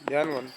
ध्यान मन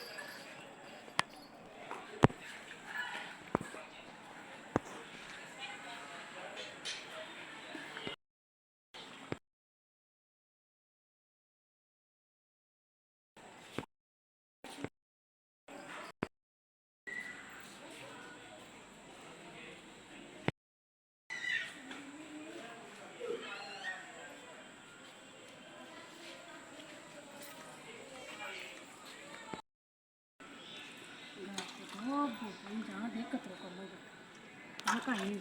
जहाँ देख कतरो कर लो हाँ कहीं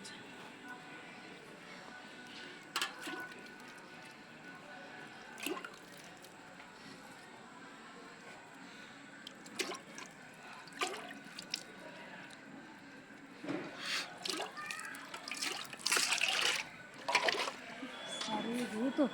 सारे वो तो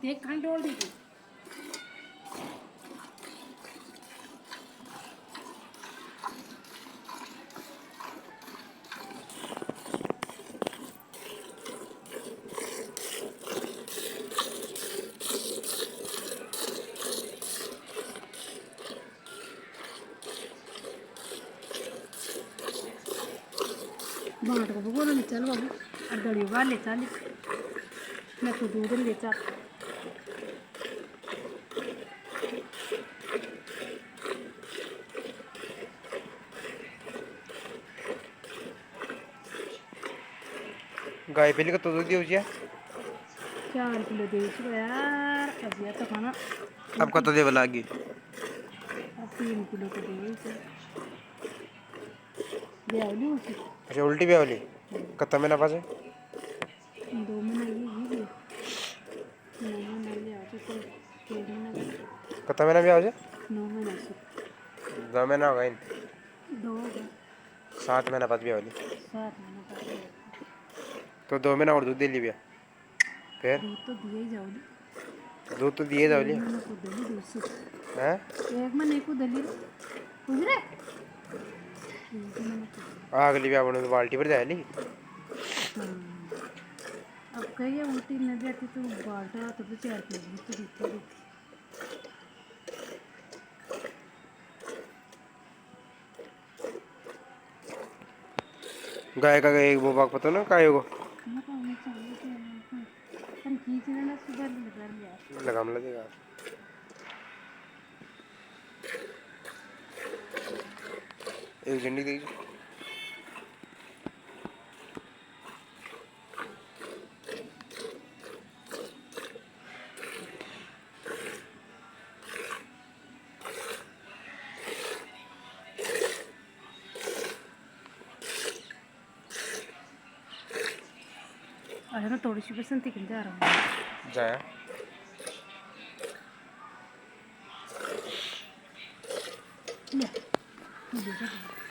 देख कहाँ डोल दी थी बाट को बोलो नहीं चल बाबू अड्डड़ी वाले चाली मैं तो दूध ले चा गाय पिली का तो दूध देऊची 4 किलो दे यार अभी तो खाना अब कत देव लागी 3 किलो तो दे ब्यावली उसी अच्छा उल्टी भी आवली कत्ता में ना पासे 2 महीने ये 9 महीने ले आते तो 3 महीने कत्ता में ना भी आवजे 9 महीने से 2 महीना हो गए 2 होगा 7 महीना बाद भी आवली 7 महीने का तो 2 महीना और दूध दे ली भैया फिर दूध तो दिए ही जाओगी दूध तो दिए जाओली 1 महीने को दली दूध से हैं 1 महीने को दली गुजरे 1 महीने को अगली भी आपने तो बाल्टी पर जाए ली अब कहिए उल्टी न जाती तो बाल्टा तो 4 किलो तो देती देती गाय का एक वो बाग पता ना काय को मैं कहूँ चाहिए कि पर खींचने ना सुबह लगा लिया लगाम लगेगा एक झंडी दीजिए अरे ना थोडीशी बसंती की जा रहा जाया हूँ